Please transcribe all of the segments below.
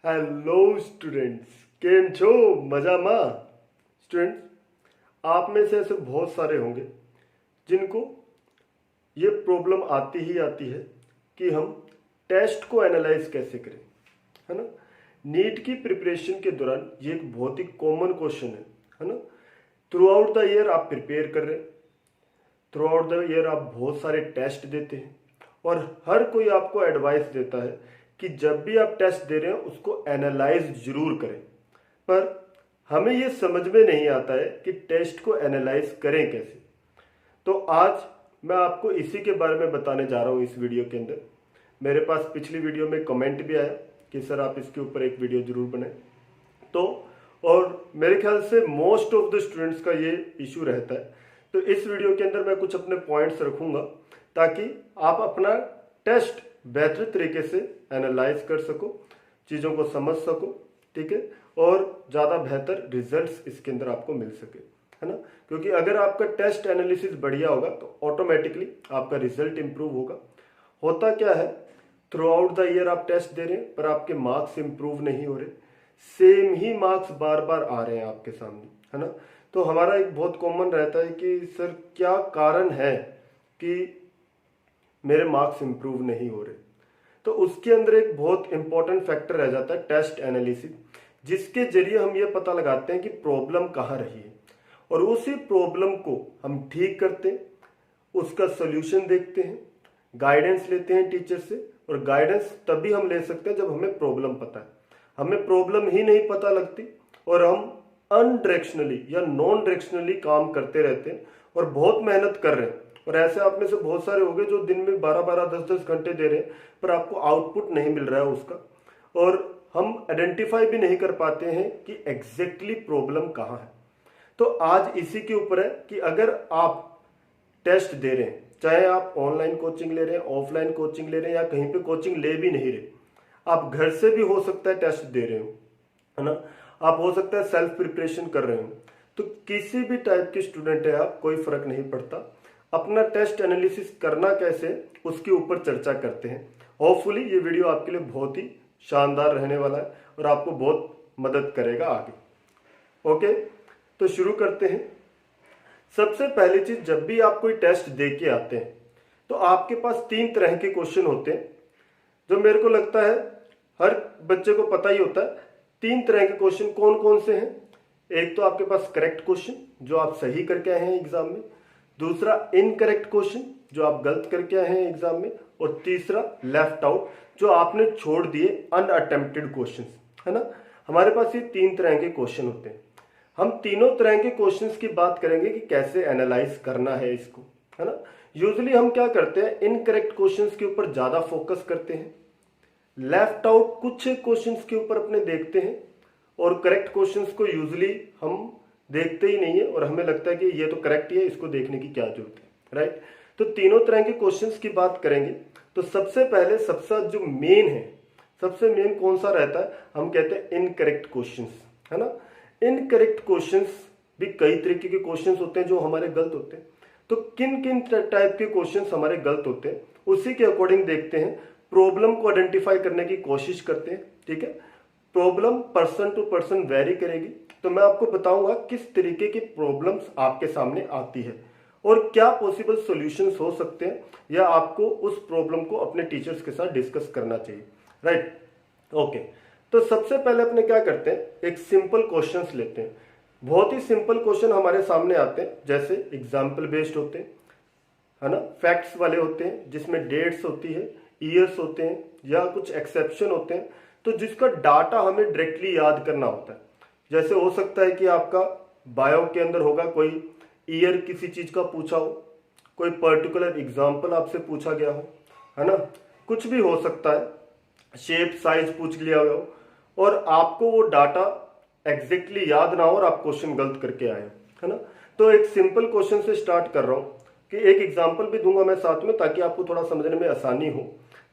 Hello students, केम छो मजाમાં? Students, आप में से ऐसे बहुत सारे होंगे जिनको ये प्रॉब्लम आती ही आती है कि हम टेस्ट को एनालाइज कैसे करें, है ना। नीट की प्रिपरेशन के दौरान ये एक बहुत ही कॉमन क्वेश्चन है ना। थ्रू आउट द ईयर आप प्रिपेयर कर रहे हैं, थ्रू आउट द ईयर आप बहुत सारे टेस्ट देते हैं और हर कोई आपको एडवाइस देता है कि जब भी आप टेस्ट दे रहे हैं उसको एनालाइज जरूर करें। पर हमें ये समझ में नहीं आता है कि टेस्ट को एनालाइज करें कैसे। तो आज मैं आपको इसी के बारे में बताने जा रहा हूँ इस वीडियो के अंदर। मेरे पास पिछली वीडियो में कमेंट भी आया कि सर आप इसके ऊपर एक वीडियो जरूर बनाएं। तो और मेरे ख्याल से मोस्ट ऑफ द स्टूडेंट्स का ये इशू रहता है। तो इस वीडियो के अंदर मैं कुछ अपने पॉइंट्स रखूंगा ताकि आप अपना टेस्ट बेहतर तरीके से एनालाइज कर सको, चीज़ों को समझ सको, ठीक है, और ज़्यादा बेहतर रिजल्ट्स इसके अंदर आपको मिल सके, है ना। क्योंकि अगर आपका टेस्ट एनालिसिस बढ़िया होगा तो ऑटोमेटिकली आपका रिजल्ट इंप्रूव होगा। होता क्या है, थ्रू आउट द ईयर आप टेस्ट दे रहे हैं पर आपके मार्क्स इंप्रूव नहीं हो रहे, सेम ही मार्क्स बार बार आ रहे हैं आपके सामने, है ना। तो हमारा एक बहुत कॉमन रहता है कि सर क्या कारण है कि मेरे मार्क्स इंप्रूव नहीं हो रहे। तो उसके अंदर एक बहुत इंपॉर्टेंट फैक्टर रह जाता है टेस्ट एनालिसिस, जिसके जरिए हम ये पता लगाते हैं कि प्रॉब्लम कहाँ रही है और उसी प्रॉब्लम को हम ठीक करते हैं, उसका सोल्यूशन देखते हैं, गाइडेंस लेते हैं टीचर से। और गाइडेंस तभी हम ले सकते हैं जब हमें प्रॉब्लम पता है। हमें प्रॉब्लम ही नहीं पता लगती और हम अनडायरेक्शनली या नॉन डायरेक्शनली काम करते रहते हैं और बहुत मेहनत कर रहे हैं। और ऐसे आप में से बहुत सारे होंगे जो दिन में 12-12, 10-10 घंटे दे रहे हैं पर आपको आउटपुट नहीं मिल रहा है उसका, और हम आइडेंटिफाई भी नहीं कर पाते हैं कि एग्जैक्टली प्रॉब्लम कहाँ है। तो आज इसी के ऊपर है कि अगर आप टेस्ट दे रहे हैं, चाहे आप ऑनलाइन कोचिंग ले रहे हैं, ऑफलाइन कोचिंग ले रहे हैं या कहीं पे कोचिंग ले भी नहीं रहे, आप घर से भी हो सकता है टेस्ट दे रहे हो, है ना। आप हो सकता है सेल्फ प्रिपरेशन कर रहे हो। तो किसी भी टाइप के स्टूडेंट है आप, कोई फर्क नहीं पड़ता। अपना टेस्ट एनालिसिस करना कैसे उसके ऊपर चर्चा करते हैं। होपफुली ये वीडियो आपके लिए बहुत ही शानदार रहने वाला है और आपको बहुत मदद करेगा आगे। ओके, तो शुरू करते हैं। सबसे पहली चीज, जब भी आप कोई टेस्ट दे के आते हैं तो आपके पास 3 तरह के क्वेश्चन होते हैं, जो मेरे को लगता है हर बच्चे को पता ही होता है। 3 तरह के क्वेश्चन कौन कौन से हैं? एक तो आपके पास करेक्ट क्वेश्चन जो आप सही करके आए हैं एग्जाम में, दूसरा इनकरेक्ट क्वेश्चन जो आप गलत करके आए हैं एग्जाम में, और तीसरा लेफ्ट आउट जो आपने छोड़ दिए अनअटेम्प्टेड क्वेश्चंस, है ना। हमारे पास ये 3 तरह के क्वेश्चन होते हैं। हम तीनों तरह के क्वेश्चंस की बात करेंगे कि कैसे एनालाइज करना है इसको, है ना। यूजुअली हम क्या करते हैं, इनकरेक्ट क्वेश्चंस के ऊपर ज्यादा फोकस करते हैं, लेफ्ट आउट कुछ क्वेश्चंस के ऊपर अपने देखते हैं, और करेक्ट क्वेश्चंस को यूजुअली हम देखते ही नहीं है और हमें लगता है कि ये तो करेक्ट ही है, इसको देखने की क्या जरूरत है, राइट। तो तीनों तरह के क्वेश्चंस की बात करेंगे। तो सबसे पहले सबसे जो मेन है, सबसे मेन कौन सा रहता है, हम कहते हैं इनकरेक्ट क्वेश्चंस, है ना। इनकरेक्ट क्वेश्चंस भी कई तरीके के क्वेश्चंस होते हैं जो हमारे गलत होते हैं। तो किन किन टाइप के क्वेश्चंस हमारे गलत होते हैं उसी के अकॉर्डिंग देखते हैं, प्रॉब्लम को आइडेंटिफाई करने की कोशिश करते हैं, ठीक है। Problem person to person vary करेगी, तो मैं आपको बताऊंगा किस तरीके की प्रॉब्लम्स आपके सामने आती है और क्या पॉसिबल सॉल्यूशंस हो सकते हैं, या आपको उस प्रॉब्लम को अपने टीचर्स के साथ डिस्कस करना चाहिए, राइट। ओके, तो सबसे पहले अपने क्या करते हैं, एक सिंपल क्वेश्चंस लेते हैं। बहुत ही सिंपल क्वेश्चन हमारे सामने आते हैं, जैसे एग्जाम्पल बेस्ड होते हैं, है ना, फैक्ट्स वाले होते हैं जिसमें डेट्स होती है, ईयर्स होते हैं या कुछ एक्सेप्शन होते हैं, तो जिसका डाटा हमें डायरेक्टली याद करना होता है। जैसे हो सकता है कि आपका बायो के अंदर होगा कोई ईयर किसी चीज का पूछा हो, कोई पर्टिकुलर एग्जाम्पल आपसे पूछा गया हो, है ना, कुछ भी हो सकता है, शेप साइज पूछ लिया हो और आपको वो डाटा एग्जैक्टली याद ना हो और आप क्वेश्चन गलत करके आए, है ना। तो एक सिंपल क्वेश्चन से स्टार्ट कर रहा हूं कि एक एग्जाम्पल भी दूंगा मैं साथ में ताकि आपको थोड़ा समझने में आसानी हो,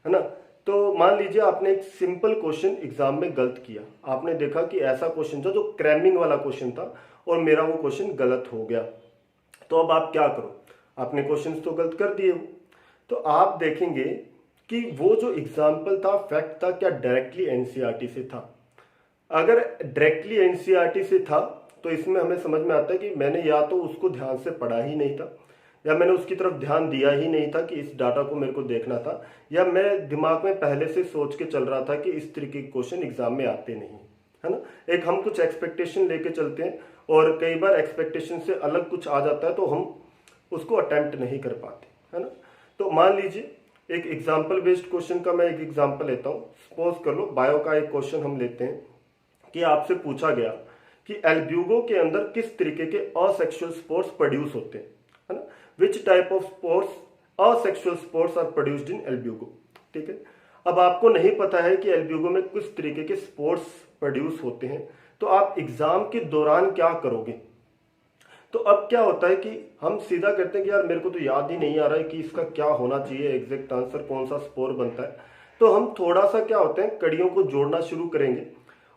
है ना। तो मान लीजिए आपने एक सिंपल क्वेश्चन एग्जाम में गलत किया, आपने देखा कि ऐसा क्वेश्चन था जो क्रैमिंग वाला क्वेश्चन था और मेरा वो क्वेश्चन गलत हो गया। तो अब आप क्या करो, आपने क्वेश्चन तो गलत कर दिए हो, तो आप देखेंगे कि वो जो एग्जाम्पल था, फैक्ट था, क्या डायरेक्टली एनसीईआरटी से था। अगर डायरेक्टली एनसीईआरटी से था तो इसमें हमें समझ में आता है कि मैंने या तो उसको ध्यान से पढ़ा ही नहीं था, या मैंने उसकी तरफ ध्यान दिया ही नहीं था कि इस डाटा को मेरे को देखना था, या मैं दिमाग में पहले से सोच के चल रहा था कि इस तरीके के क्वेश्चन एग्जाम में आते नहीं, है ना। एक हम कुछ एक्सपेक्टेशन लेके चलते हैं और कई बार एक्सपेक्टेशन से अलग कुछ आ जाता है तो हम उसको अटेम्प्ट नहीं कर पाते, है ना। तो मान लीजिए एक एग्जाम्पल बेस्ड क्वेश्चन का मैं एक एग्जाम्पल लेता हूँ। सपोज कर लो बायो का एक क्वेश्चन हम लेते हैं कि आपसे पूछा गया कि एल्ब्यूगो के अंदर किस तरीके के असेक्सुअल स्पोर्स प्रोड्यूस होते हैं, है ना। Which type of spores asexual spores are produced in Albugo, ठीक है। अब आपको नहीं पता है कि एल्ब्यूगो में किस तरीके के स्पोर्स प्रोड्यूस होते हैं, तो आप एग्जाम के दौरान क्या करोगे। तो अब क्या होता है कि हम सीधा कहते हैं कि यार मेरे को तो याद ही नहीं आ रहा है कि इसका क्या होना चाहिए, एग्जैक्ट आंसर कौन सा स्पोर बनता है। तो हम थोड़ा सा क्या होते हैं कड़ियों को जोड़ना शुरू करेंगे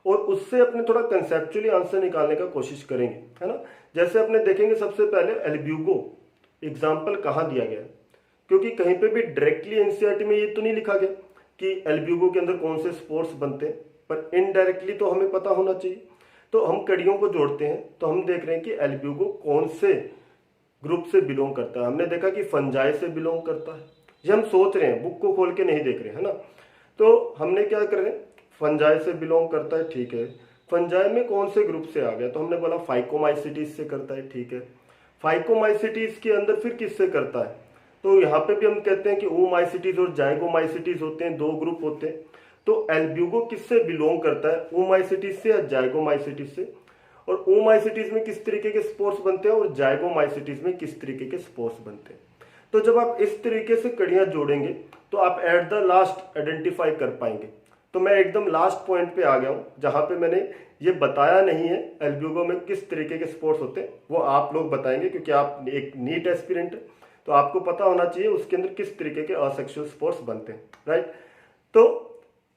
और उससे अपने थोड़ा कंसेप्चुअली आंसर निकालने का कोशिश करेंगे, है ना। जैसे अपने देखेंगे सबसे पहले एल्ब्यूगो एग्जाम्पल कहाँ दिया गया है, क्योंकि कहीं पे भी डायरेक्टली एनसीईआरटी में ये तो नहीं लिखा गया कि एल्ब्यूगो के अंदर कौन से स्पोर्ट्स बनते हैं, पर इनडायरेक्टली तो हमें पता होना चाहिए। तो हम कड़ियों को जोड़ते हैं तो हम देख रहे हैं कि एल्ब्यूगो कौन से ग्रुप से बिलोंग करता है। हमने देखा कि फंजाई से बिलोंग करता है, ये हम सोच रहे हैं, बुक को खोल के नहीं देख रहे, है ना। तो हमने क्या कर रहे हैं, फंजाई से बिलोंग करता है, ठीक है। फंजाई में कौन से ग्रुप से आ गया, तो हमने बोला फाइकोमाइसिटीज से करता है, ठीक है। फाइकोमाइसिटीज के अंदर फिर किससे करता है, तो यहाँ पे भी हम कहते हैं कि ओमाइसिटीज और जाइगोमाइसिटीज होते हैं, दो ग्रुप होते हैं। तो एल्ब्यूगो किससे बिलोंग करता है, ओमाइसिटीज से या जाइगोमाइसिटीज से। और ओमाइसिटीज में किस तरीके के स्पोर्स बनते हैं और जाइगोमाइसिटीज में किस तरीके के स्पोर्स बनते हैं। तो जब आप इस तरीके से कड़ियां जोड़ेंगे तो आप एट द लास्ट आइडेंटिफाई कर पाएंगे। तो मैं एकदम लास्ट पॉइंट पे आ गया हूं जहां पे मैंने ये बताया नहीं है एल्ब्यूगो में किस तरीके के स्पोर्ट्स होते हैं, वो आप लोग बताएंगे क्योंकि आप एक नीट एस्पिरेंट है, तो आपको पता होना चाहिए उसके अंदर किस तरीके के असेक्सुअल स्पोर्ट्स बनते हैं, राइट। तो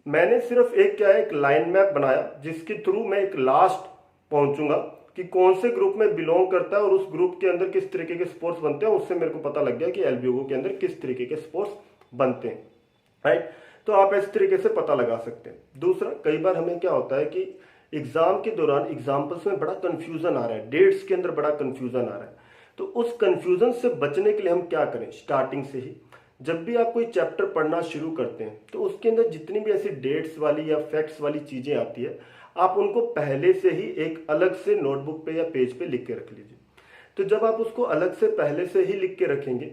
मैंने सिर्फ एक क्या है एक लाइन मैप बनाया जिसके थ्रू मैं एक लास्ट पहुंचूंगा कि कौन से ग्रुप में बिलोंग करता है और उस ग्रुप के अंदर किस तरीके के स्पोर्ट्स बनते हैं। उससे मेरे को पता लग गया कि एल्ब्यूगो के अंदर किस तरीके के स्पोर्ट्स बनते हैं, राइट। तो आप इस तरीके से पता लगा सकते हैं। दूसरा, कई बार हमें क्या होता है कि एग्जाम के दौरान एग्जाम्पल्स में बड़ा कंफ्यूजन आ रहा है, डेट्स के अंदर बड़ा कंफ्यूजन आ रहा है। तो उस कंफ्यूजन से बचने के लिए हम क्या करें, स्टार्टिंग से ही जब भी आप कोई चैप्टर पढ़ना शुरू करते हैं तो उसके अंदर जितनी भी ऐसी डेट्स वाली या फैक्ट्स वाली चीजें आती है आप उनको पहले से ही एक अलग से नोटबुक पे या पेज पे लिख के रख लीजिए। तो जब आप उसको अलग से पहले से ही लिख के रखेंगे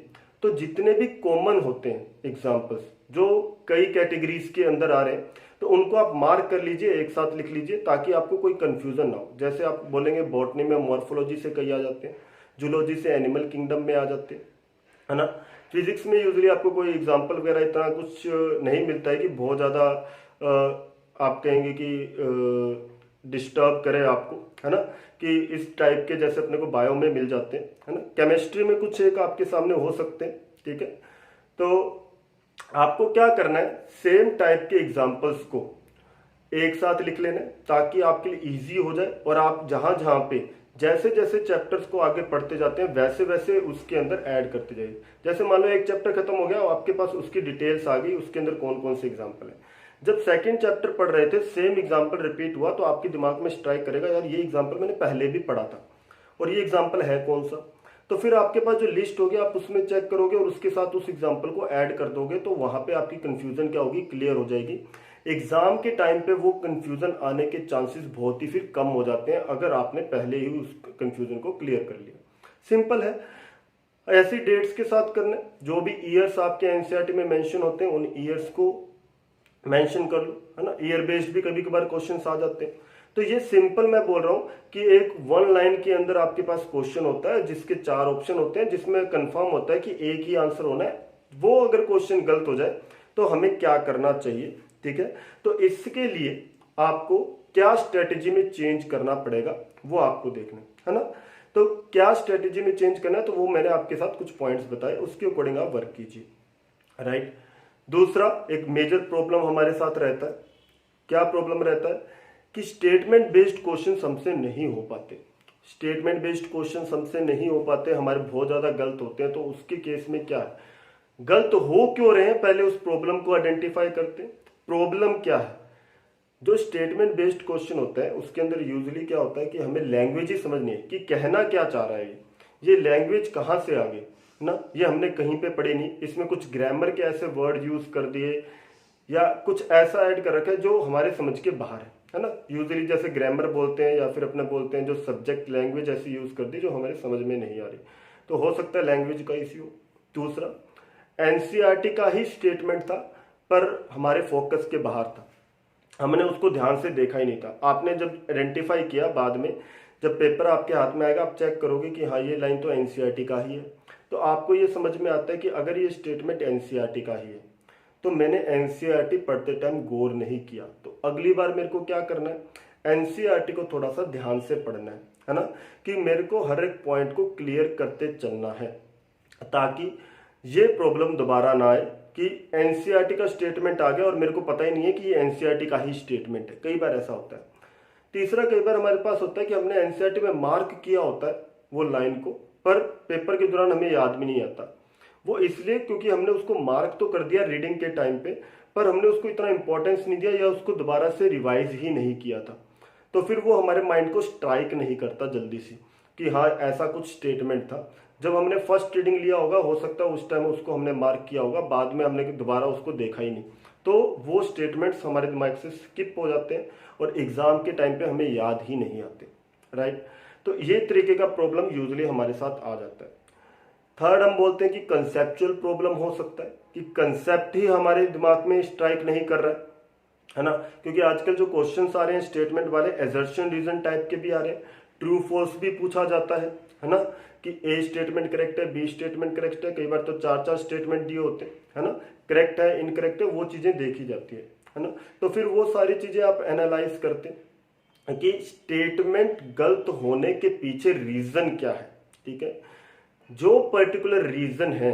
तो जितने भी कॉमन होते हैं एग्जाम्पल्स जो कई कैटेगरीज के अंदर आ रहे हैं तो उनको आप मार्क कर लीजिए, एक साथ लिख लीजिए ताकि आपको कोई कंफ्यूजन ना हो। जैसे आप बोलेंगे बॉटनी में मॉर्फोलॉजी से कई आ जाते हैं, जूलॉजी से एनिमल किंगडम में आ जाते हैं, है ना। फिजिक्स में यूजुअली आपको कोई एग्जांपल वगैरह इतना कुछ नहीं मिलता है कि बहुत ज़्यादा आप कहेंगे कि डिस्टर्ब करे आपको, है ना, कि इस टाइप के जैसे अपने को बायो में मिल जाते हैं, है ना। केमिस्ट्री में कुछ एक आपके सामने हो सकते हैं, ठीक है। तो आपको क्या करना है, सेम टाइप के एग्जाम्पल्स को एक साथ लिख लेना है ताकि आपके लिए इजी हो जाए और आप जहां जहां पे जैसे जैसे चैप्टर्स को आगे पढ़ते जाते हैं वैसे वैसे उसके अंदर ऐड करते जाइए। जैसे मान लो एक चैप्टर खत्म हो गया और आपके पास उसकी डिटेल्स आ गई, उसके अंदर कौन कौन से एग्जाम्पल है। जब सेकंड चैप्टर पढ़ रहे थे सेम एग्जाम्पल रिपीट हुआ तो आपके दिमाग में स्ट्राइक करेगा यार ये एग्जाम्पल मैंने पहले भी पढ़ा था और ये एग्जाम्पल है कौन सा। तो फिर आपके पास जो लिस्ट होगी आप उसमें चेक करोगे और उसके साथ उस एग्जाम्पल को ऐड कर दोगे तो वहां पे आपकी कंफ्यूजन क्या होगी, क्लियर हो जाएगी। एग्जाम के टाइम पे वो कंफ्यूजन आने के चांसेस बहुत ही फिर कम हो जाते हैं अगर आपने पहले ही उस कंफ्यूजन को क्लियर कर लिया। सिंपल है, ऐसी डेट्स के साथ करना, जो भी ईयर्स आपके एनसीईआरटी में मेंशन होते हैं उन ईयर्स को मेंशन कर लो, है ना। ईयर बेस्ड भी कभी कभार क्वेश्चंस आ जाते हैं। तो ये सिंपल मैं बोल रहा हूं कि एक वन लाइन के अंदर आपके पास क्वेश्चन होता है जिसके 4 ऑप्शन होते हैं जिसमें कंफर्म होता है कि एक ही आंसर होना है। वो अगर क्वेश्चन गलत हो जाए तो हमें क्या करना चाहिए, ठीक है। तो इसके लिए आपको क्या स्ट्रेटेजी में चेंज करना पड़ेगा वो आपको देखना है ना। तो क्या स्ट्रेटेजी में चेंज करना है तो वो मैंने आपके साथ कुछ पॉइंट्स बताए, उसके अकॉर्डिंग आप वर्क कीजिए, राइट। दूसरा, एक मेजर प्रॉब्लम हमारे साथ रहता है, क्या प्रॉब्लम रहता है कि स्टेटमेंट बेस्ड क्वेश्चन हमसे नहीं हो पाते। स्टेटमेंट बेस्ड क्वेश्चन हमसे नहीं हो पाते, हमारे बहुत ज्यादा गलत होते हैं। तो उसके केस में क्या है, गलत हो क्यों रहे हैं, पहले उस प्रॉब्लम को आइडेंटिफाई करते हैं। प्रॉब्लम क्या है, जो स्टेटमेंट बेस्ड क्वेश्चन होता है उसके अंदर यूजली क्या होता है कि हमें लैंग्वेज ही समझनी है कि कहना क्या चाह रहा है, ये लैंग्वेज कहाँ से आ गई ना, ये हमने कहीं पे पढ़ी नहीं, इसमें कुछ ग्रामर के ऐसे वर्ड यूज कर दिए या कुछ ऐसा ऐड कर रखा है जो हमारे समझ के बाहर है ना। यूजली जैसे ग्रामर बोलते हैं या फिर अपने बोलते हैं जो सब्जेक्ट लैंग्वेज ऐसी यूज कर दी जो हमारे समझ में नहीं आ रही, तो हो सकता है लैंग्वेज का इश्यू। दूसरा, एनसीईआरटी का ही स्टेटमेंट था पर हमारे फोकस के बाहर था, हमने उसको ध्यान से देखा ही नहीं था। आपने जब आइडेंटिफाई किया, बाद में जब पेपर आपके हाथ में आएगा आप चेक करोगे कि हाँ ये लाइन तो एनसीईआरटी का ही है, तो आपको ये समझ में आता है कि अगर ये स्टेटमेंट एनसीईआरटी का ही है तो मैंने एनसीईआरटी पढ़ते टाइम गौर नहीं किया, तो अगली बार मेरे को क्या करना है, एनसीईआरटी को थोड़ा सा ध्यान से पढ़ना है ना, कि मेरे को हर एक पॉइंट को क्लियर करते चलना है ताकि ये प्रॉब्लम दोबारा ना आए कि एनसीईआरटी का स्टेटमेंट आ गया और मेरे को पता ही नहीं है कि ये एनसीईआरटी का ही स्टेटमेंट है। कई बार ऐसा होता है। तीसरा, कई बार हमारे पास होता है कि हमने एनसीईआरटी में मार्क किया होता है वो लाइन को, पर पेपर के दौरान हमें याद भी नहीं आता। वो इसलिए क्योंकि हमने उसको मार्क तो कर दिया रीडिंग के टाइम पे, पर हमने उसको इतना इंपॉर्टेंस नहीं दिया या उसको दोबारा से रिवाइज ही नहीं किया था, तो फिर वो हमारे माइंड को स्ट्राइक नहीं करता जल्दी से कि हाँ ऐसा कुछ स्टेटमेंट था। जब हमने फर्स्ट रीडिंग लिया होगा हो सकता है उस टाइम उसको हमने मार्क किया होगा, बाद में हमने दोबारा उसको देखा ही नहीं, तो वो स्टेटमेंट्स हमारे दिमाग से स्किप हो जाते हैं और एग्जाम के टाइम पे हमें याद ही नहीं आते, राइट। तो ये तरीके का प्रॉब्लम यूजुअली हमारे साथ आ जाता है। थर्ड, हम बोलते हैं कि कंसेप्चुअल प्रॉब्लम हो सकता है कि कंसेप्ट ही हमारे दिमाग में स्ट्राइक नहीं कर रहा है ना, क्योंकि आजकल जो क्वेश्चंस आ रहे हैं स्टेटमेंट वाले एजर्शन रीजन टाइप के भी आ रहे हैं, ट्रू फॉल्स भी पूछा जाता है ना, कि ए स्टेटमेंट करेक्ट है, बी स्टेटमेंट करेक्ट है, कई बार तो चार चार स्टेटमेंट दिए होते हैं, है ना, करेक्ट है इनकरेक्ट है, वो चीजें देखी जाती है ना। तो फिर वो सारी चीजें आप एनालाइज करते हैं कि स्टेटमेंट गलत होने के पीछे रीजन क्या है, ठीक है। जो पर्टिकुलर रीजन है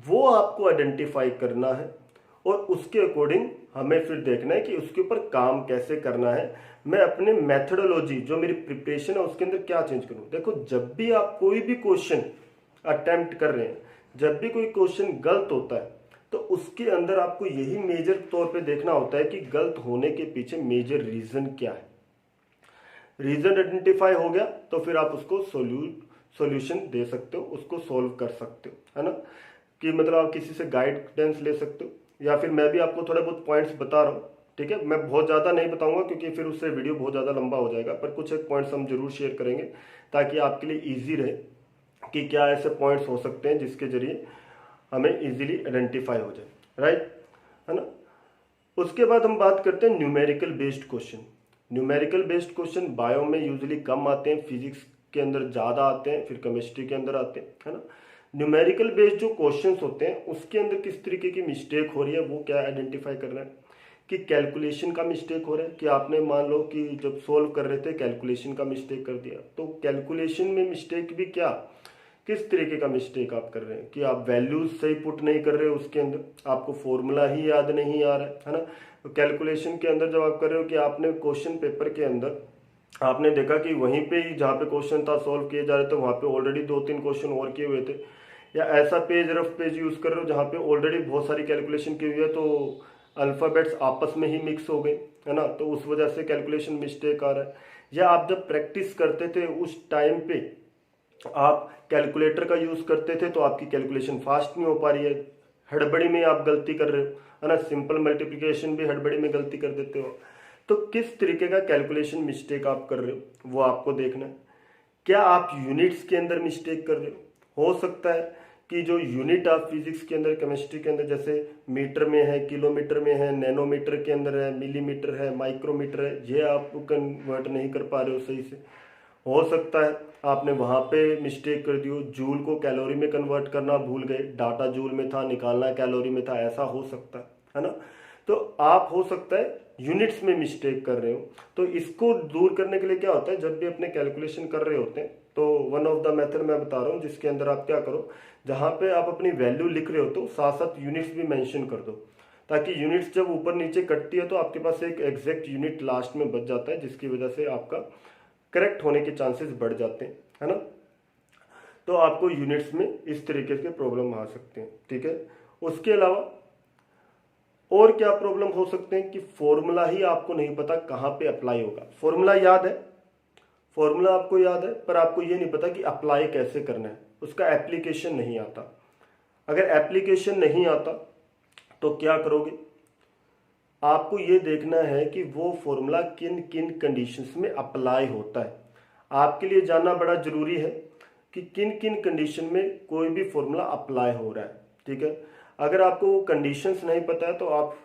वो आपको आइडेंटिफाई करना है और उसके अकॉर्डिंग हमें फिर देखना है कि उसके ऊपर काम कैसे करना है। मैं अपने मेथडोलॉजी जो मेरी प्रिपरेशन है उसके अंदर क्या चेंज करूं। देखो, जब भी आप कोई भी क्वेश्चन अटेम्प्ट कर रहे हैं, जब भी कोई क्वेश्चन गलत होता है तो उसके अंदर आपको यही मेजर तौर पे देखना होता है कि गलत होने के पीछे मेजर रीजन क्या है। रीजन आइडेंटिफाई हो गया तो फिर आप उसको सॉल्यूशन दे सकते हो, उसको सॉल्व कर सकते हो, है ना, कि मतलब आप किसी से गाइडेंस ले सकते हो या फिर मैं भी आपको थोड़े बहुत पॉइंट्स बता रहा हूँ, ठीक है। मैं बहुत ज़्यादा नहीं बताऊंगा क्योंकि फिर उससे वीडियो बहुत ज़्यादा लंबा हो जाएगा, पर कुछ एक पॉइंट्स हम जरूर शेयर करेंगे ताकि आपके लिए ईजी रहे कि क्या ऐसे पॉइंट्स हो सकते हैं जिसके जरिए हमें ईजिली आइडेंटिफाई हो जाए, राइट, है ना। उसके बाद हम बात करते हैं numerical based question. Numerical based question bio में यूजुअली कम आते हैं, फिजिक्स के अंदर ज़्यादा आते हैं, फिर केमिस्ट्री के अंदर आते हैं, है ना। न्यूमेरिकल बेस्ड जो क्वेश्चंस होते हैं उसके अंदर किस तरीके की मिस्टेक हो रही है वो क्या आइडेंटिफाई करना है, कि कैलकुलेशन का मिस्टेक हो रहा है, कि आपने मान लो कि जब सोल्व कर रहे थे कैलकुलेशन का मिस्टेक कर दिया, तो कैलकुलेशन में मिस्टेक भी क्या, किस तरीके का मिस्टेक आप कर रहे हैं, कि आप वैल्यूज सही पुट नहीं कर रहे हो, उसके अंदर आपको फॉर्मूला ही याद नहीं आ रहा है ना। तो कैलकुलेशन के अंदर जब आप कर रहे हो कि आपने क्वेश्चन पेपर के अंदर आपने देखा कि वहीं पे ही जहाँ पे क्वेश्चन था सॉल्व किए जा रहे थे वहाँ पे ऑलरेडी 2-3 क्वेश्चन और किए हुए थे, या ऐसा पेज रफ पेज यूज कर रहे हो जहाँ पे ऑलरेडी बहुत सारी कैलकुलेशन की हुई है तो अल्फाबेट्स आपस में ही मिक्स हो गए, है ना, तो उस वजह से कैलकुलेशन मिस्टेक आ रहा है। या आप जब प्रैक्टिस करते थे उस टाइम पे आप कैलकुलेटर का यूज करते थे तो आपकी कैलकुलेशन फास्ट नहीं हो पा रही है, हड़बड़ी में आप गलती कर रहे हो, है ना, सिंपल मल्टीप्लिकेशन भी हड़बड़ी में गलती कर देते हो। तो किस तरीके का कैलकुलेशन मिस्टेक आप कर रहे हो वो आपको देखना है। क्या आप यूनिट्स के अंदर मिस्टेक कर रहे हो सकता है कि जो यूनिट आप फिजिक्स के अंदर केमिस्ट्री के अंदर जैसे मीटर में है, किलोमीटर में है, नैनोमीटर के अंदर है, मिलीमीटर है, माइक्रोमीटर है, ये आप कन्वर्ट नहीं कर पा रहे हो सही से। हो सकता है आपने वहां पे मिस्टेक कर दी हो, जूल को कैलोरी में कन्वर्ट करना भूल गए, डाटा जूल में था निकालना कैलोरी में था, ऐसा हो सकता है ना। तो आप हो सकता है यूनिट्स में मिस्टेक कर रहे हो, तो इसको दूर करने के लिए क्या होता है, जब भी अपने कैलकुलेशन कर रहे होते हैं तो वन ऑफ द मेथड मैं बता रहा हूँ जिसके अंदर आप क्या करो, जहां पे आप अपनी वैल्यू लिख रहे हो तो साथ साथ यूनिट्स भी मेंशन कर दो, ताकि यूनिट्स जब ऊपर नीचे कटती है तो आपके पास एक एग्जैक्ट यूनिट लास्ट में बच जाता है, जिसकी वजह से आपका करेक्ट होने के चांसेस बढ़ जाते हैं, है ना। तो आपको यूनिट्स में इस तरीके के प्रॉब्लम आ सकते हैं, ठीक है। उसके अलावा और क्या प्रॉब्लम हो सकते हैं कि फॉर्मूला ही आपको नहीं पता कहाँ पे अप्लाई होगा। फॉर्मूला याद है, फॉर्मूला आपको याद है, पर आपको ये नहीं पता कि अप्लाई कैसे करना है, उसका एप्लीकेशन नहीं आता। अगर एप्लीकेशन नहीं आता तो क्या करोगे, आपको ये देखना है कि वो फॉर्मूला किन किन कंडीशंस में अप्लाई होता है। आपके लिए जानना बड़ा जरूरी है कि किन किन कंडीशन में कोई भी फॉर्मूला अप्लाई हो रहा है, ठीक है। अगर आपको वो कंडीशंस नहीं पता है तो आप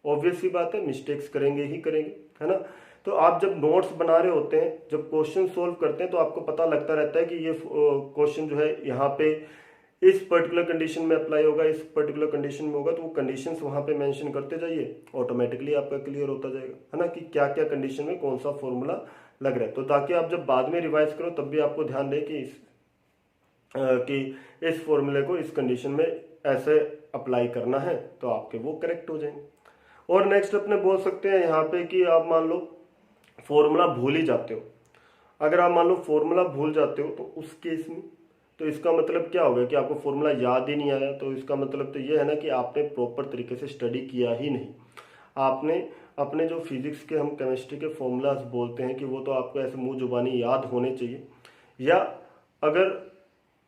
ऑब्वियस सी बात है मिस्टेक्स करेंगे ही करेंगे, है ना। तो आप जब नोट्स बना रहे होते हैं, जब क्वेश्चन सोल्व करते हैं, तो आपको पता लगता रहता है कि ये क्वेश्चन जो है यहाँ पे इस पर्टिकुलर कंडीशन में अप्लाई होगा, इस पर्टिकुलर कंडीशन में होगा, तो वो कंडीशंस वहाँ पे मेंशन करते जाइए, ऑटोमेटिकली आपका क्लियर होता जाएगा, है ना, कि क्या क्या कंडीशन में कौन सा फॉर्मूला लग रहा है। तो ताकि आप जब बाद में रिवाइज करो तब भी आपको ध्यान रहे कि इस फॉर्मूले को इस कंडीशन में ऐसे अप्लाई करना है, तो आपके वो करेक्ट हो जाएंगे। और नेक्स्ट अपने बोल सकते हैं यहाँ पे कि आप मान लो फॉर्मूला भूल ही जाते हो। अगर आप मान लो फॉर्मूला भूल जाते हो तो उस केस में तो इसका मतलब क्या होगा कि आपको फॉर्मूला याद ही नहीं आया। तो इसका मतलब तो ये है ना कि आपने प्रॉपर तरीके से स्टडी किया ही नहीं। आपने अपने जो फिजिक्स के, हम केमिस्ट्री के फॉर्मूलाज बोलते हैं कि वो तो आपको ऐसे मुंह जुबानी याद होने चाहिए, या अगर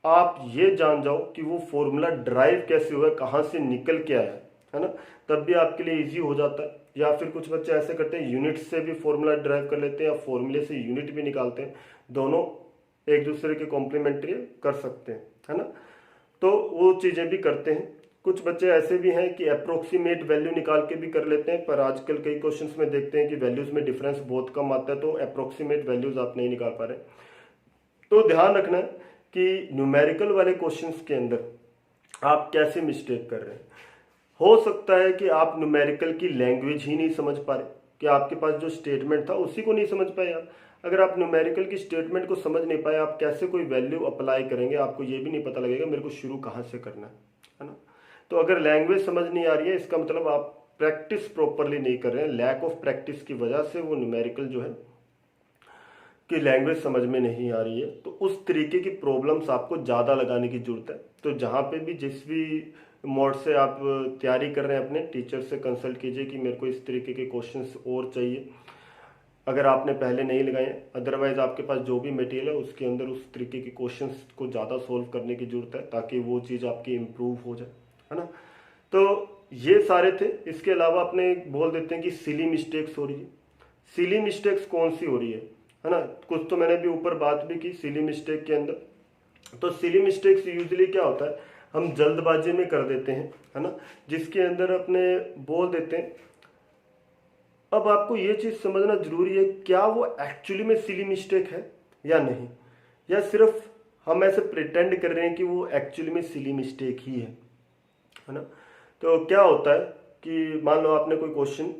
आप ये जान जाओ कि वो फॉर्मूला ड्राइव कैसे हुआ, कहाँ से निकल के आया, है ना, तब भी आपके लिए इजी हो जाता है। या फिर कुछ बच्चे ऐसे करते हैं यूनिट से भी फॉर्मूला ड्राइव कर लेते हैं या फॉर्मूले से यूनिट भी निकालते हैं, दोनों एक दूसरे के कॉम्प्लीमेंट्री कर सकते हैं, है ना। तो वो चीज़ें भी करते हैं। कुछ बच्चे ऐसे भी हैं कि अप्रोक्सीमेट वैल्यू निकाल के भी कर लेते हैं, पर आजकल कई क्वेश्चंस में देखते हैं कि वैल्यूज में डिफरेंस बहुत कम आता है, तो अप्रोक्सीमेट वैल्यूज आप नहीं निकाल पा रहे। तो ध्यान रखना है कि न्यूमेरिकल वाले क्वेश्चंस के अंदर आप कैसे मिस्टेक कर रहे हैं। हो सकता है कि आप न्यूमेरिकल की लैंग्वेज ही नहीं समझ पा रहे, कि आपके पास जो स्टेटमेंट था उसी को नहीं समझ पाए आप। अगर आप न्यूमेरिकल की स्टेटमेंट को समझ नहीं पाए, आप कैसे कोई वैल्यू अप्लाई करेंगे, आपको ये भी नहीं पता लगेगा मेरे को शुरू कहाँ से करना है ना। तो अगर लैंग्वेज समझ नहीं आ रही है, इसका मतलब आप प्रैक्टिस प्रॉपरली नहीं कर रहे हैं। लैक ऑफ प्रैक्टिस की वजह से वो न्यूमेरिकल जो है कि लैंग्वेज समझ में नहीं आ रही है। तो उस तरीके की प्रॉब्लम्स आपको ज़्यादा लगाने की जरूरत है। तो जहाँ पे भी जिस भी मोड से आप तैयारी कर रहे हैं, अपने टीचर से कंसल्ट कीजिए कि मेरे को इस तरीके के क्वेश्चंस और चाहिए, अगर आपने पहले नहीं लगाए। अदरवाइज आपके पास जो भी मटेरियल है उसके अंदर उस तरीके के क्वेश्चंस को ज़्यादा सोल्व करने की जरूरत है, ताकि वो चीज़ आपकी इम्प्रूव हो जाए, है ना। तो ये सारे थे। इसके अलावा अपने बोल देते हैं कि सिली मिस्टेक्स हो रही है। सिली मिस्टेक्स कौन सी हो रही है ना। कुछ तो मैंने भी ऊपर बात भी की सिली मिस्टेक के अंदर। तो सिली मिस्टेक्स यूजुअली क्या होता है, हम जल्दबाजी में कर देते हैं, है ना, जिसके अंदर अपने बोल देते हैं। अब आपको ये चीज समझना जरूरी है, क्या वो एक्चुअली में सिली मिस्टेक है या नहीं, या सिर्फ हम ऐसे प्रिटेंड कर रहे हैं कि वो एक्चुअली में सिली मिस्टेक ही है ना। तो क्या होता है कि मान लो आपने कोई क्वेश्चन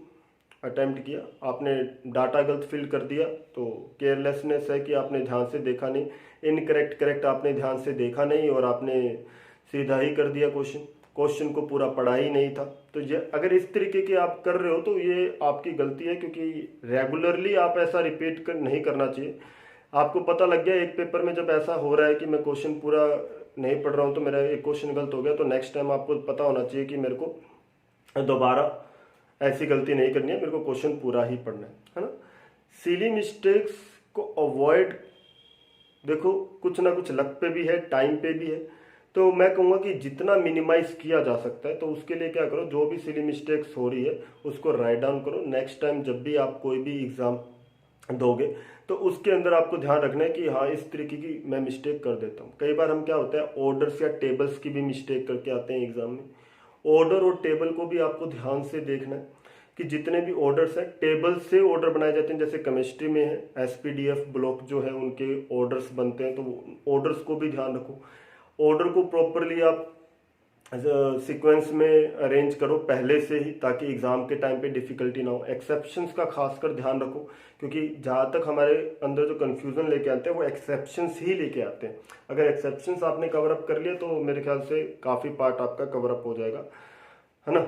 अटेम्प्ट किया, आपने डाटा गलत फिल कर दिया, तो केयरलेसनेस है कि आपने ध्यान से देखा नहीं, इनकरेक्ट करेक्ट आपने ध्यान से देखा नहीं और आपने सीधा ही कर दिया क्वेश्चन को पूरा पढ़ा ही नहीं था। तो ये अगर इस तरीके के आप कर रहे हो तो ये आपकी गलती है, क्योंकि रेगुलरली आप ऐसा रिपीट नहीं करना चाहिए। आपको पता लग गया एक पेपर में जब ऐसा हो रहा है कि मैं क्वेश्चन पूरा नहीं पढ़ रहा हूँ, तो मेरा एक क्वेश्चन गलत हो गया, तो नेक्स्ट टाइम आपको पता होना चाहिए कि मेरे को दोबारा ऐसी गलती नहीं करनी है, मेरे को क्वेश्चन पूरा ही पढ़ना है ना। सिली मिस्टेक्स को अवॉइड, देखो कुछ ना कुछ लक पे भी है, टाइम पे भी है। तो मैं कहूँगा कि जितना मिनिमाइज किया जा सकता है, तो उसके लिए क्या करो, जो भी सिली मिस्टेक्स हो रही है उसको राइट डाउन करो। नेक्स्ट टाइम जब भी आप कोई भी एग्जाम दोगे तो उसके अंदर आपको ध्यान रखना है कि हाँ इस तरीके की मैं मिस्टेक कर देता हूँ। कई बार हम क्या होता है ऑर्डर्स या टेबल्स की भी मिस्टेक करके आते हैं एग्जाम में। ऑर्डर और टेबल को भी आपको ध्यान से देखना है कि जितने भी ऑर्डर्स हैं टेबल से ऑर्डर बनाए जाते हैं। जैसे केमिस्ट्री में है एसपीडीएफ ब्लॉक जो है उनके ऑर्डर्स बनते हैं, तो ऑर्डर्स को भी ध्यान रखो। ऑर्डर को प्रॉपरली आप सीक्वेंस में अरेंज करो पहले से ही, ताकि एग्जाम के टाइम पे डिफिकल्टी ना हो। एक्सेप्शंस का खासकर ध्यान रखो, क्योंकि जहाँ तक हमारे अंदर जो कंफ्यूजन लेके आते हैं वो एक्सेप्शंस ही लेके आते हैं। अगर एक्सेप्शंस आपने कवर अप कर लिया तो मेरे ख्याल से काफ़ी पार्ट आपका कवर अप हो जाएगा, है ना।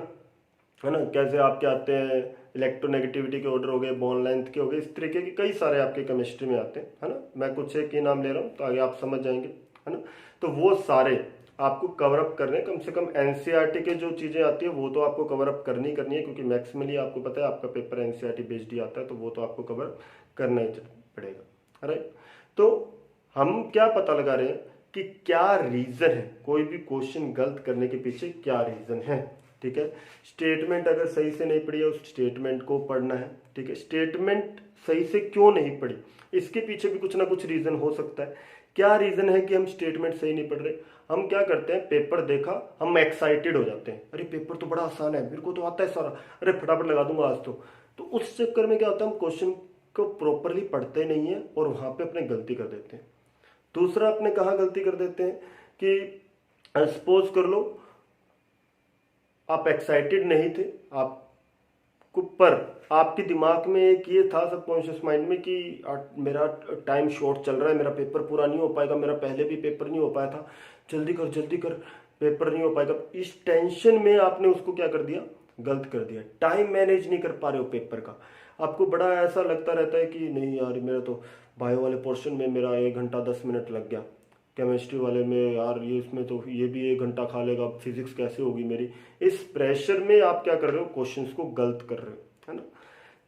कैसे आपके आते हैं इलेक्ट्रोनेगेटिविटी के ऑर्डर हो गए, बॉन्ड लेंथ के हो गए, इस तरीके के कई सारे आपके केमिस्ट्री में आते हैं, है ना। मैं कुछ एक ही नाम ले रहा हूँ तो आगे आप समझ जाएंगे, है ना। तो वो सारे आपको कवर अप करने, कम से कम एनसीईआरटी के जो चीज़ें आती है वो तो आपको कवर अप करनी है, क्योंकि मैक्सिमली आपको पता है आपका पेपर एनसीईआरटी बेस्ड ही आता है, तो वो तो आपको कवर करना ही पड़ेगा। राइट, तो हम क्या पता लगा रहे हैं कि क्या रीज़न है कोई भी क्वेश्चन गलत करने के पीछे, क्या रीज़न है। ठीक है, स्टेटमेंट अगर सही से नहीं पढ़ी है उस स्टेटमेंट को पढ़ना है। ठीक है, स्टेटमेंट सही से क्यों नहीं पढ़ी, इसके पीछे भी कुछ ना कुछ रीज़न हो सकता है। क्या रीज़न है कि हम स्टेटमेंट सही नहीं पढ़ रहे। हम क्या करते हैं, पेपर देखा, हम एक्साइटेड हो जाते हैं, अरे पेपर तो बड़ा आसान है, मेरे को तो आता है सारा, अरे फटाफट लगा दूंगा आज तो उस चक्कर में क्या होता है, हम क्वेश्चन को प्रॉपरली पढ़ते नहीं है और वहां पे अपने गलती कर देते हैं। दूसरा, अपने कहाँ गलती कर देते हैं कि सपोज कर लो आप एक्साइटेड नहीं थे, आपको पर आपके दिमाग में एक ये था सबकॉन्शियस माइंड में कि मेरा टाइम शॉर्ट चल रहा है, मेरा पेपर पूरा नहीं हो पाएगा, मेरा पहले भी पेपर नहीं हो पाया था, जल्दी कर पेपर नहीं हो पाएगा। इस टेंशन में आपने उसको क्या कर दिया, गलत कर दिया। टाइम मैनेज नहीं कर पा रहे हो पेपर का, आपको बड़ा ऐसा लगता रहता है कि नहीं यार मेरा तो बायो वाले पोर्शन में मेरा 1 घंटा 10 मिनट लग गया, केमिस्ट्री वाले में यार ये इसमें तो ये भी 1 घंटा खा लेगा, फिजिक्स कैसे होगी मेरी। इस प्रेशर में आप क्या कर रहे हो, क्वेश्चंस को गलत कर रहे हो, है ना।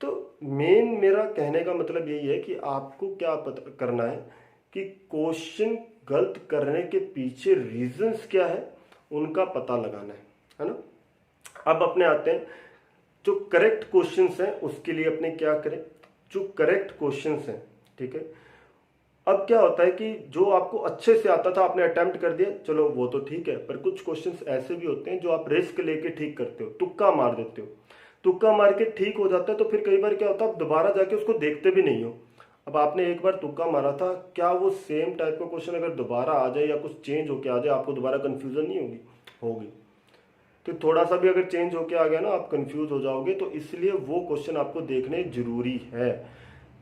तो मेन मेरा कहने का मतलब यही है कि आपको क्या पता करना है कि क्वेश्चन गलत करने के पीछे रीजंस क्या है, उनका पता लगाना है ना। अब अपने आते हैं जो करेक्ट क्वेश्चंस हैं उसके लिए अपने क्या करें, जो करेक्ट क्वेश्चंस हैं। ठीक है, अब क्या होता है कि जो आपको अच्छे से आता था आपने अटेम्प्ट कर दिया, चलो वो तो ठीक है, पर कुछ क्वेश्चंस ऐसे भी होते हैं जो आप रिस्क लेके ठीक करते हो, तुक्का मार देते हो, तुक्का मार के ठीक हो जाता है, तो फिर कई बार क्या होता है आप दोबारा जाके उसको देखते भी नहीं हो। अब आपने एक बार तुक्का मारा था, क्या वो सेम टाइप का क्वेश्चन अगर दोबारा आ जाए या कुछ चेंज होके आ जाए, आपको दोबारा कंफ्यूजन नहीं होगी। तो थोड़ा सा भी अगर चेंज होके आ गया ना, आप कंफ्यूज हो जाओगे। तो इसलिए वो क्वेश्चन आपको देखने जरूरी है।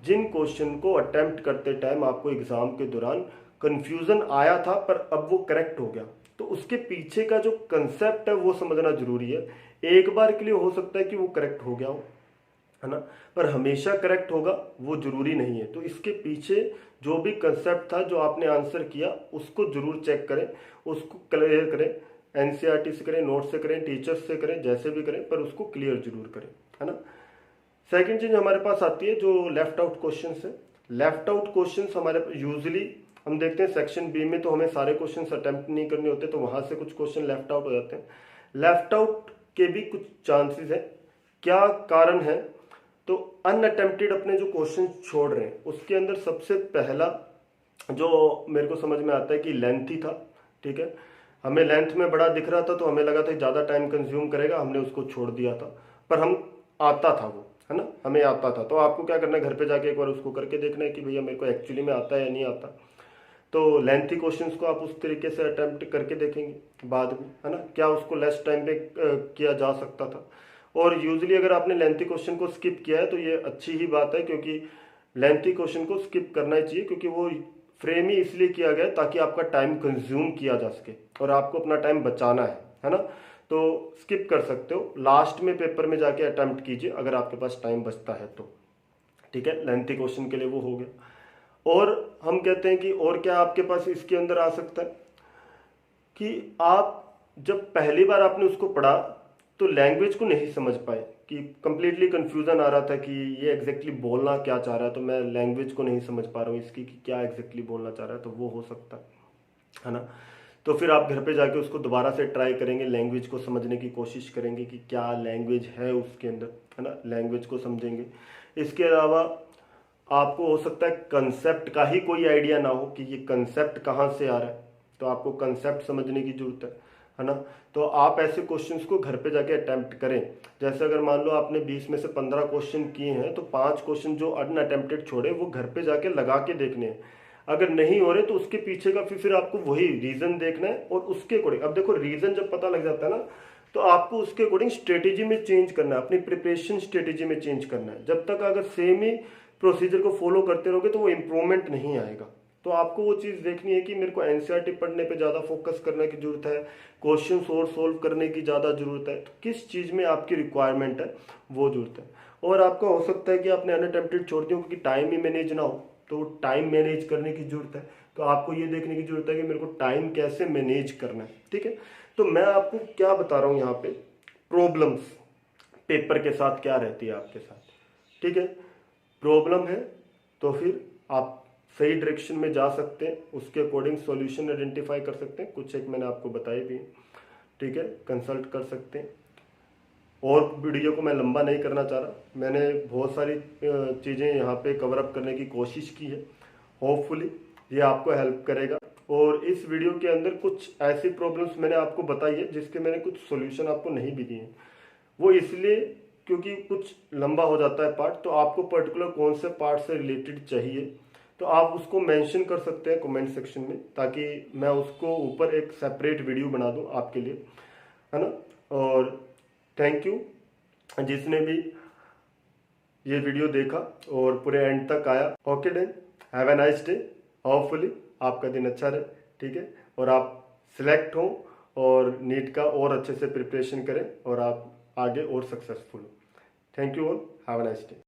जिन क्वेश्चन को अटेम्प्ट करते टाइम आपको एग्जाम के दौरान कंफ्यूजन आया था पर अब वो करेक्ट हो गया, तो उसके पीछे का जो कंसेप्ट है वो समझना जरूरी है। एक बार के लिए हो सकता है कि वो करेक्ट हो गया हो, है ना, पर हमेशा करेक्ट होगा वो जरूरी नहीं है। तो इसके पीछे जो भी कंसेप्ट था, जो आपने आंसर किया, उसको जरूर चेक करें, उसको क्लियर करें, एनसीईआरटी से करें, नोट से करें, टीचर्स से करें, जैसे भी करें, पर उसको क्लियर जरूर करें, है ना। सेकंड चीज हमारे पास आती है जो लेफ्ट आउट क्वेश्चंस है। लेफ्ट आउट क्वेश्चंस हमारे यूजुअली हम देखते हैं सेक्शन बी में, तो हमें सारे क्वेश्चंस अटेम्प्ट नहीं करने होते, तो वहां से कुछ क्वेश्चन लेफ्ट आउट हो जाते हैं। लेफ्ट आउट के भी कुछ चांसेस है, क्या कारण है, तो अनअटेम्प्टेड अपने जो क्वेश्चन छोड़ रहे हैं उसके अंदर सबसे पहला जो मेरे को समझ में आता है कि लेंथ ही था। ठीक है, हमें लेंथ में बड़ा दिख रहा था, तो हमें लगा था ज़्यादा टाइम कंज्यूम करेगा, हमने उसको छोड़ दिया था, पर हम आता था वो, है ना, हमें आता था। तो आपको क्या करना है, घर पे जाके एक बार उसको करके देखना है कि भैया मेरे को एक्चुअली में आता है या नहीं आता। तो लेंथी क्वेश्चंस को आप उस तरीके से अटेम्प्ट करके देखेंगे बाद में, है ना, क्या उसको लेस टाइम पे किया जा सकता था। और यूजली अगर आपने लेंथी क्वेश्चन को स्किप किया है तो ये अच्छी ही बात है, क्योंकि लेंथी क्वेश्चन को स्किप करना ही चाहिए, क्योंकि वो फ्रेम ही इसलिए किया गया ताकि आपका टाइम कंज्यूम किया जा सके और आपको अपना टाइम बचाना है ना। तो स्किप कर सकते हो, लास्ट में पेपर में जाके अटेम्प्ट कीजिए अगर आपके पास टाइम बचता है तो। ठीक है, लेंथी क्वेश्चन के लिए वो हो गया। और हम कहते हैं कि और क्या आपके पास इसके अंदर आ सकता है कि आप जब पहली बार आपने उसको पढ़ा तो लैंग्वेज को नहीं समझ पाए, कि कंप्लीटली कंफ्यूजन आ रहा था कि ये एग्जैक्टली बोलना क्या चाह रहा है, तो मैं लैंग्वेज को नहीं समझ पा रहा हूँ इसकी कि क्या एग्जैक्टली बोलना चाह रहा है, तो वो हो सकता है ना। तो फिर आप घर पे जाके उसको दोबारा से ट्राई करेंगे, लैंग्वेज को समझने की कोशिश करेंगे कि क्या लैंग्वेज है उसके अंदर, है ना, लैंग्वेज को समझेंगे। इसके अलावा आपको हो सकता है कंसेप्ट का ही कोई आइडिया ना हो कि ये कंसेप्ट कहाँ से आ रहा है, तो आपको कंसेप्ट समझने की जरूरत है ना। तो आप ऐसे क्वेश्चंस को घर पे जाके अटेम्प्ट करें। जैसे अगर मान लो आपने 20 में से 15 क्वेश्चन किए हैं, तो 5 क्वेश्चन जो अनअटेम्प्टेड छोड़े वो घर पे जाके लगा के देखने हैं। अगर नहीं हो रहे तो उसके पीछे का फिर आपको वही रीजन देखना है और उसके अकॉर्डिंग, अब देखो रीजन जब पता लग जाता है ना, तो आपको उसके अकॉर्डिंग स्ट्रेटेजी में चेंज करना है, अपनी प्रिपरेशन स्ट्रेटेजी में चेंज करना है। जब तक अगर सेम ही प्रोसीजर को फॉलो करते रहोगे तो वो इंप्रूवमेंट नहीं आएगा। तो आपको वो चीज़ देखनी है कि मेरे को एनसीईआरटी पढ़ने पे ज़्यादा फोकस करने की जरूरत है, क्वेश्चन और सोल्व करने की ज़्यादा जरूरत है, तो किस चीज़ में आपकी रिक्वायरमेंट है वो जरूरत है। और आपका हो सकता है कि आपने अनअटेम्प्टेड छोड़ दिया क्योंकि टाइम ही मैनेज ना हो, तो टाइम मैनेज करने की जरूरत है। तो आपको ये देखने की जरूरत है कि मेरे को टाइम कैसे मैनेज करना है, ठीक है। तो मैं आपको क्या बता रहा हूँ यहाँ पे, प्रॉब्लम्स पेपर के साथ क्या रहती है आपके साथ, ठीक है। प्रॉब्लम है तो फिर आप सही डायरेक्शन में जा सकते हैं, उसके अकॉर्डिंग सॉल्यूशन आइडेंटिफाई कर सकते हैं, कुछ एक मैंने आपको बताई भी, ठीक है, कंसल्ट कर सकते हैं। और वीडियो को मैं लंबा नहीं करना चाह रहा, मैंने बहुत सारी चीज़ें यहाँ पे कवर अप करने की कोशिश की है, होपफुली ये आपको हेल्प करेगा। और इस वीडियो के अंदर कुछ ऐसी प्रॉब्लम्स मैंने आपको बताई है जिसके मैंने कुछ सॉल्यूशन आपको नहीं भी दिए हैं, वो इसलिए क्योंकि कुछ लंबा हो जाता है पार्ट, तो आपको पर्टिकुलर कौन से पार्ट से रिलेटेड चाहिए तो आप उसको मेंशन कर सकते हैं कमेंट सेक्शन में, ताकि मैं उसको ऊपर एक सेपरेट वीडियो बना दूं आपके लिए, है ना। और थैंक यू जिसने भी ये वीडियो देखा और पूरे एंड तक आया। Okay then, have a nice day, hopefully आपका दिन अच्छा रहे, ठीक है, और आप सिलेक्ट हो और नीट का और अच्छे से प्रिपरेशन करें और आप आगे और सक्सेसफुल हो। Thank you all, have a nice day.